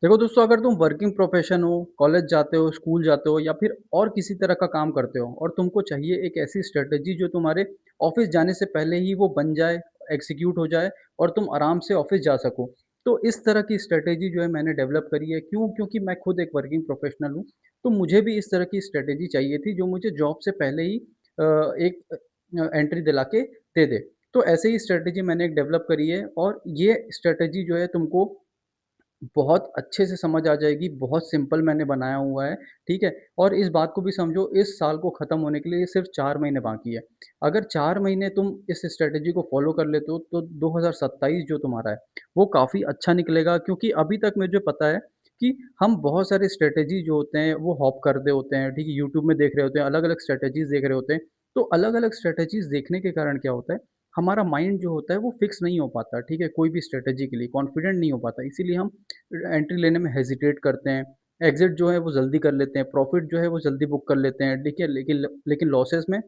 देखो दोस्तों, अगर तुम वर्किंग प्रोफेशन हो, कॉलेज जाते हो, स्कूल जाते हो या फिर और किसी तरह का काम करते हो और तुमको चाहिए एक ऐसी स्ट्रेटजी जो तुम्हारे ऑफिस जाने से पहले ही वो बन जाए, एग्जीक्यूट हो जाए और तुम आराम से ऑफिस जा सको। तो इस तरह की स्ट्रेटजी जो है मैंने डेवलप करी है। क्यों? क्योंकि मैं खुद एक वर्किंग प्रोफेशनल हूँ। तो मुझे भी इस तरह की स्ट्रेटजी चाहिए थी जो मुझे जॉब से पहले ही एक एंट्री दिला के दे दे। तो ऐसे ही स्ट्रेटजी मैंने एक डेवलप करी है और ये स्ट्रेटजी जो है तुमको बहुत अच्छे से समझ आ जाएगी, बहुत सिंपल मैंने बनाया हुआ है, ठीक है? और इस बात को भी समझो, इस साल को ख़त्म होने के लिए सिर्फ़ 4 महीने बाकी है। अगर 4 महीने तुम इस स्ट्रैटेजी को फ़ॉलो कर लेते हो, तो 2027 जो तुम्हारा है, वो काफ़ी अच्छा निकलेगा क्योंकि अभी तक मुझे पता है कि हम बहुत सारे स्ट्रैटेजी जो होते हैं, वो हॉप कर रहे होते हैं, ठीक है? यूट्यूब में देख रहे होते हैं, अलग-अलग स्ट्रैटेजीज़ देख रहे होते हैं। तो अलग-अलग स्ट्रैटेजीज़ देखने के कारण क्या होता है, हमारा माइंड जो होता है, वो फ़िक्स नहीं हो पाता, ठीक है? कोई भी स्ट्रैटेजी के लिए कॉन्फिडेंट नहीं हो पाता, इसीलिए हम एंट्री लेने में हेजिटेट करते हैं, एग्ज़िट जो है वो जल्दी कर लेते हैं, प्रॉफ़िट जो है वो जल्दी बुक कर लेते हैं, ठीक है? लेकिन लॉसेस में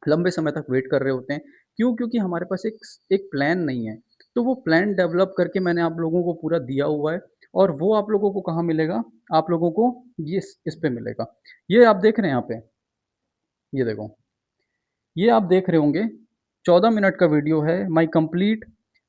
लंबे समय तक वेट कर रहे होते हैं। क्यों? क्योंकि हमारे पास एक प्लान नहीं है। तो वो प्लान डेवलप करके मैंने आप लोगों को पूरा दिया हुआ है और वो आप लोगों को कहाँ मिलेगा? आप लोगों को ये इस पे मिलेगा। ये आप देख रहे हैं यहाँ पे, ये देखो। ये आप देख रहे होंगे 14 मिनट का वीडियो है, my complete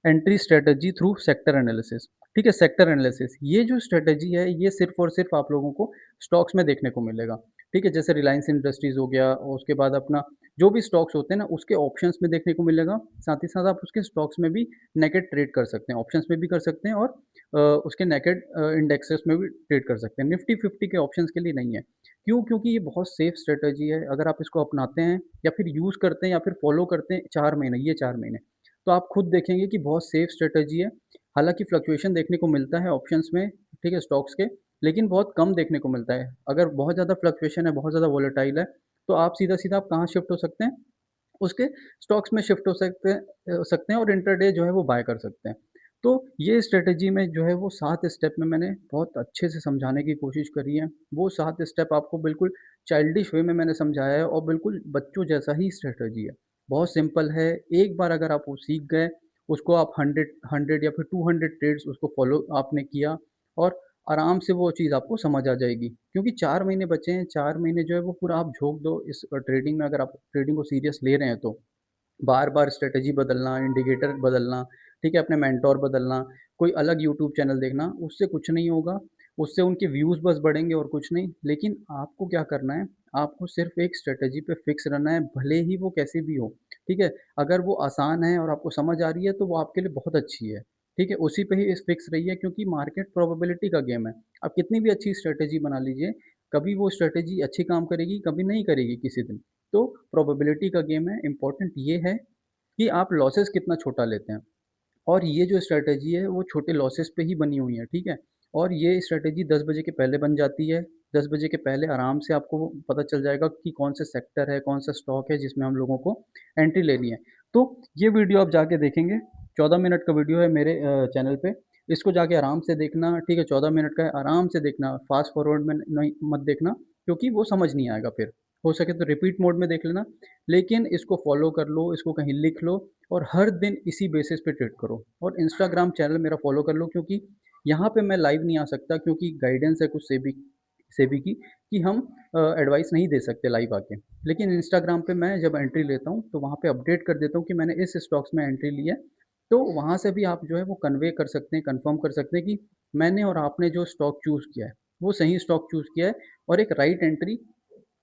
entry strategy through sector analysis. ठीक है, सेक्टर एनालिसिस ये जो स्ट्रेटजी है ये सिर्फ और सिर्फ आप लोगों को स्टॉक्स में देखने को मिलेगा। ठीक है, जैसे रिलायंस इंडस्ट्रीज हो गया और उसके बाद अपना जो भी स्टॉक्स होते हैं ना उसके ऑप्शंस में देखने को मिलेगा। साथ ही साथ आप उसके स्टॉक्स में भी नेकेड ट्रेड कर सकते हैं, ऑप्शंस में भी कर सकते हैं और उसके नेकेड इंडेक्सेस में भी ट्रेड कर सकते हैं। निफ्टी 50 के ऑप्शंस के लिए नहीं है। क्यों? क्योंकि ये बहुत सेफ स्ट्रेटजी है। अगर आप इसको अपनाते हैं या फिर यूज़ करते हैं या फिर फॉलो करते हैं 4 महीने, ये 4 महीने, तो आप खुद देखेंगे कि बहुत सेफ स्ट्रेटजी है। हालाँकि फ्लक्चुएशन देखने को मिलता है ऑप्शंस में, ठीक है, स्टॉक्स के, लेकिन बहुत कम देखने को मिलता है। अगर बहुत ज़्यादा फ्लक्चुएशन है, बहुत ज़्यादा वोलेटाइल है, तो आप सीधा-सीधा आप कहाँ शिफ्ट हो सकते हैं? उसके स्टॉक्स में शिफ्ट हो सकते हैं और इंट्राडे जो है वो बाय कर सकते हैं। तो ये स्ट्रैटेजी में जो है वो 7 स्टेप में मैंने बहुत अच्छे से समझाने की कोशिश करी है। वो 7 स्टेप आपको बिल्कुल चाइल्डिश वे में मैंने समझाया है और बिल्कुल बच्चों जैसा ही स्ट्रैटेजी है। बहुत सिंपल है, एक बार अगर आप वो सीख गए, उसको आप 100 या फिर 200 ट्रेड्स उसको फॉलो आपने किया और आराम से वो चीज़ आपको समझ आ जाएगी। क्योंकि 4 महीने बचे हैं, 4 महीने जो है वो पूरा आप झोंक दो इस ट्रेडिंग में, अगर आप ट्रेडिंग को सीरियस ले रहे हैं तो। बार-बार स्ट्रैटेजी बदलना, इंडिकेटर बदलना, ठीक है? अपने मेंटोर बदलना, कोई अलग यूट्यूब चैनल देखना, उससे कुछ नहीं होगा। उससे उनके व्यूज़ बस बढ़ेंगे और कुछ नहीं। लेकिन आपको क्या करना है, आपको सिर्फ़ एक स्ट्रैटेजी पे फ़िक्स रहना है, भले ही वो कैसी भी हो, ठीक है? अगर वो आसान है और आपको समझ आ रही है, तो वो आपके लिए बहुत अच्छी है, ठीक है? उसी पे ही फ़िक्स रहिए क्योंकि मार्केट प्रोबेबिलिटी का गेम है। आप कितनी भी अच्छी स्ट्रैटेजी बना लीजिए, कभी वो स्ट्रैटेजी अच्छी काम करेगी, कभी नहीं करेगी किसी दिन। तो प्रोबेबिलिटी का गेम है, इम्पोर्टेंट ये है कि आप लॉसेस कितना छोटा लेते हैं और ये जो स्ट्रैटेजी है वो छोटे लॉसेस पे ही बनी हुई है, ठीक है? और ये स्ट्रैटेजी 10 बजे के पहले बन जाती है। 10 बजे के पहले आराम से आपको पता चल जाएगा कि कौन से सेक्टर है, कौन सा स्टॉक है जिसमें हम लोगों को एंट्री लेनी है। तो ये वीडियो आप जाके देखेंगे, 14 मिनट का वीडियो है मेरे चैनल पे। इसको जाके आराम से देखना, ठीक है? 14 मिनट का है, आराम से देखना, फ़ास्ट फॉरवर्ड में नहीं मत देखना क्योंकि वो समझ नहीं आएगा फिर। हो सके तो रिपीट मोड में देख लेना, लेकिन इसको फ़ॉलो कर लो, इसको कहीं लिख लो और हर दिन इसी बेसिस पे ट्रेड करो। और इंस्टाग्राम चैनल मेरा फ़ॉलो कर लो क्योंकि यहाँ पे मैं लाइव नहीं आ सकता क्योंकि गाइडेंस है कुछ सेबी सेबी की कि हम एडवाइस नहीं दे सकते लाइव आके। लेकिन इंस्टाग्राम पे मैं जब एंट्री लेता हूँ तो वहाँ पे अपडेट कर देता हूँ कि मैंने इस स्टॉक्स में एंट्री ली है। तो वहाँ से भी आप जो है वो कन्वे कर सकते हैं, कन्फर्म कर सकते हैं कि मैंने और आपने जो स्टॉक चूज़ किया है, वो सही स्टॉक चूज़ किया है और एक राइट एंट्री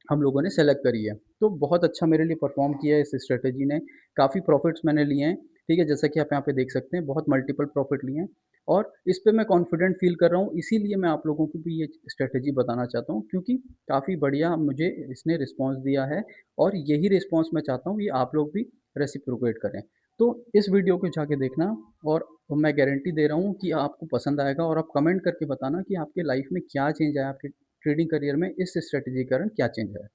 हम लोगों ने सेलेक्ट करी है। तो बहुत अच्छा मेरे लिए परफ़ॉर्म किया है इस स्ट्रैटेजी ने, काफ़ी प्रॉफ़िट्स मैंने लिए हैं, ठीक है? जैसा कि आप यहाँ पे देख सकते हैं, बहुत मल्टीपल प्रॉफ़िट लिए हैं और इस पे मैं कॉन्फिडेंट फ़ील कर रहा हूँ, इसीलिए मैं आप लोगों को भी ये स्ट्रैटेजी बताना चाहता हूँ क्योंकि काफ़ी बढ़िया मुझे इसने रिस्पॉन्स दिया है और यही रिस्पॉन्स मैं चाहता हूँ, ये आप लोग भी रेसिप्रोकेट करें। तो इस वीडियो को जाके देखना और मैं गारंटी दे रहा हूँ कि आपको पसंद आएगा और आप कमेंट करके बताना कि आपके लाइफ़ में क्या चेंज आया, आपके ट्रेडिंग करियर में इस स्ट्रैटेजी के कारण क्या चेंज आया?